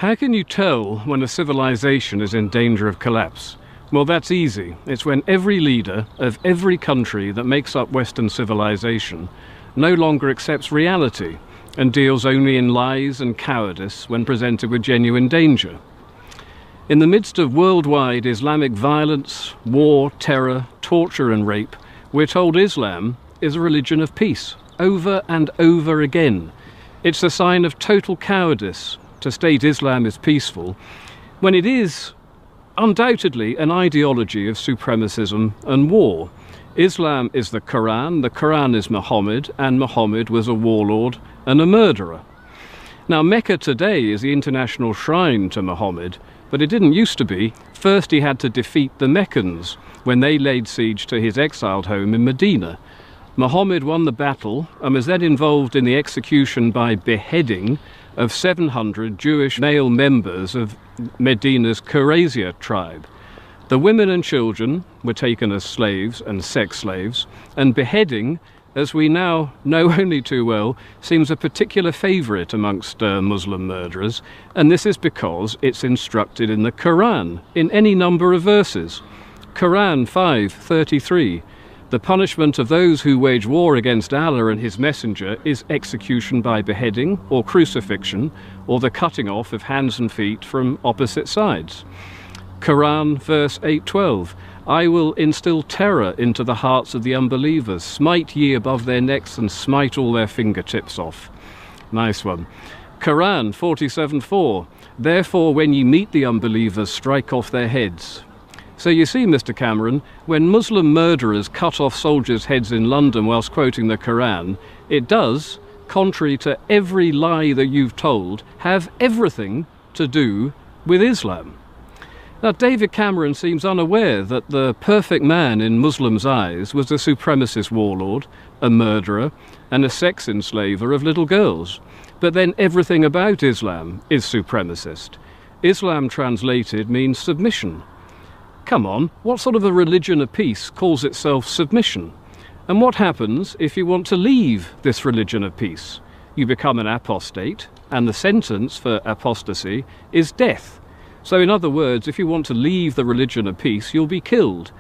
How can you tell when a civilization is in danger of collapse? Well, that's easy. It's when every leader of every country that makes up Western civilization no longer accepts reality and deals only in lies and cowardice when presented with genuine danger. In the midst of worldwide Islamic violence, war, terror, torture and rape, we're told Islam is a religion of peace, over and over again. It's a sign of total cowardice to state Islam is peaceful, when it is undoubtedly an ideology of supremacism and war. Islam is the Quran is Muhammad, and Muhammad was a warlord and a murderer. Now, Mecca today is the international shrine to Muhammad, but it didn't used to be. First he had to defeat the Meccans when they laid siege to his exiled home in Medina. Muhammad won the battle and was then involved in the execution by beheading of 700 Jewish male members of Medina's Qurayza tribe. The women and children were taken as slaves and sex slaves, and beheading, as we now know only too well, seems a particular favourite amongst Muslim murderers, and this is because it's instructed in the Quran in any number of verses. Quran 5:33. The punishment of those who wage war against Allah and his messenger is execution by beheading or crucifixion, or the cutting off of hands and feet from opposite sides. Quran verse 8:12. I will instill terror into the hearts of the unbelievers. Smite ye above their necks and smite all their fingertips off. Nice one. Quran 47:4. Therefore when ye meet the unbelievers, strike off their heads. So you see, Mr. Cameron, when Muslim murderers cut off soldiers' heads in London whilst quoting the Quran, it does, contrary to every lie that you've told, have everything to do with Islam. Now, David Cameron seems unaware that the perfect man in Muslims' eyes was a supremacist warlord, a murderer, and a sex enslaver of little girls. But then everything about Islam is supremacist. Islam translated means submission. Come on, what sort of a religion of peace calls itself submission? And what happens if you want to leave this religion of peace? You become an apostate, and the sentence for apostasy is death. So in other words, if you want to leave the religion of peace, you'll be killed.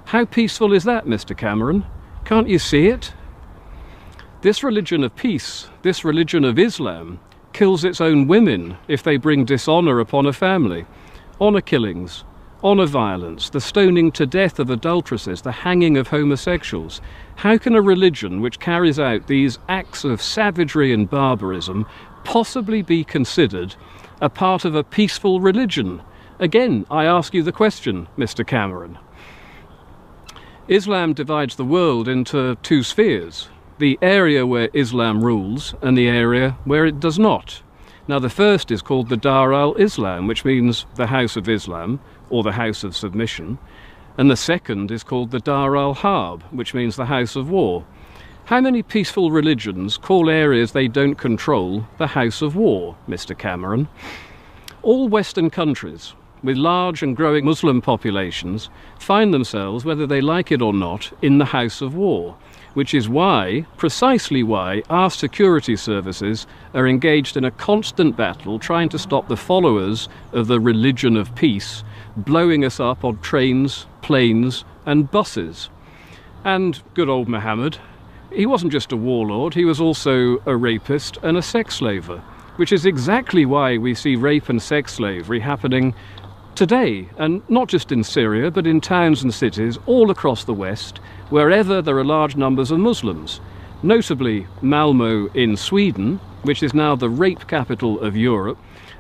How peaceful is that, Mr. Cameron? Can't you see it? This religion of peace, this religion of Islam, kills its own women if they bring dishonour upon a family. Honour killings, honour violence, the stoning to death of adulteresses, the hanging of homosexuals. How can a religion which carries out these acts of savagery and barbarism possibly be considered a part of a peaceful religion? Again, I ask you the question, Mr. Cameron. Islam divides the world into two spheres: the area where Islam rules and the area where it does not. Now, the first is called the Dar al-Islam, which means the House of Islam, or the House of Submission, and the second is called the Dar al-Harb, which means the House of War. How many peaceful religions call areas they don't control the House of War, Mr. Cameron? All Western countries with large and growing Muslim populations find themselves, whether they like it or not, in the House of War, which is why, precisely why, our security services are engaged in a constant battle trying to stop the followers of the religion of peace blowing us up on trains, planes and buses. And good old Muhammad, he wasn't just a warlord, he was also a rapist and a sex slaver, which is exactly why we see rape and sex slavery happening today, and not just in Syria, but in towns and cities all across the West, wherever there are large numbers of Muslims. Notably Malmö in Sweden, which is now the rape capital of Europe,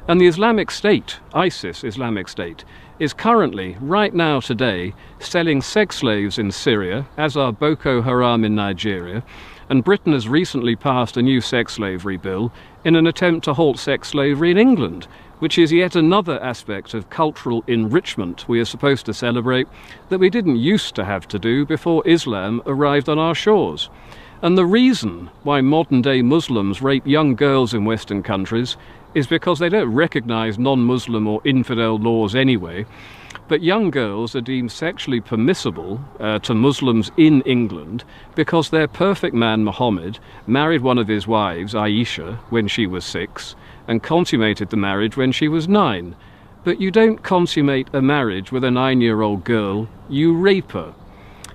and the Islamic State, ISIS Islamic State, is currently, right now today, selling sex slaves in Syria, as are Boko Haram in Nigeria, and Britain has recently passed a new sex slavery bill in an attempt to halt sex slavery in England, which is yet another aspect of cultural enrichment we are supposed to celebrate that we didn't used to have to do before Islam arrived on our shores. And the reason why modern-day Muslims rape young girls in Western countries is because they don't recognise non-Muslim or infidel laws anyway, but young girls are deemed sexually permissible to Muslims in England because their perfect man Muhammad married one of his wives, Aisha, when she was 6, and consummated the marriage when she was 9. But you don't consummate a marriage with a 9-year-old girl, you rape her.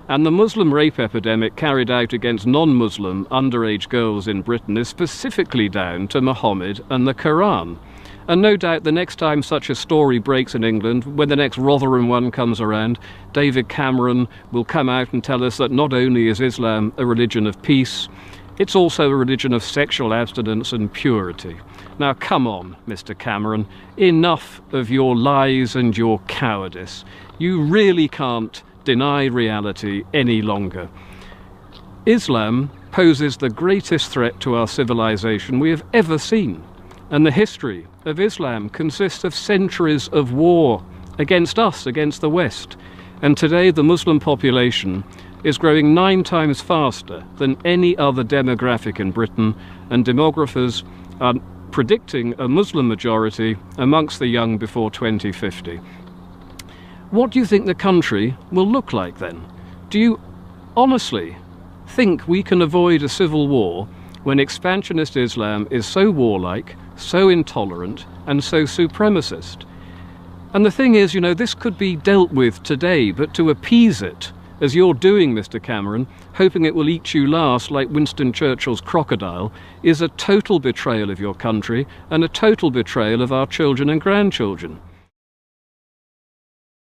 And the Muslim rape epidemic carried out against non-Muslim underage girls in Britain is specifically down to Muhammad and the Quran. And no doubt the next time such a story breaks in England, when the next Rotherham one comes around, David Cameron will come out and tell us that not only is Islam a religion of peace, it's also a religion of sexual abstinence and purity. Now come on, Mr. Cameron, enough of your lies and your cowardice. You really can't deny reality any longer. Islam poses the greatest threat to our civilization we have ever seen. And the history of Islam consists of centuries of war against us, against the West. And today the Muslim population is growing 9 times faster than any other demographic in Britain, and demographers are predicting a Muslim majority amongst the young before 2050. What do you think the country will look like then? Do you honestly think we can avoid a civil war when expansionist Islam is so warlike, so intolerant, and so supremacist? And the thing is, you know, this could be dealt with today, but to appease it, as you're doing, Mr. Cameron, hoping it will eat you last like Winston Churchill's crocodile, is a total betrayal of your country and a total betrayal of our children and grandchildren.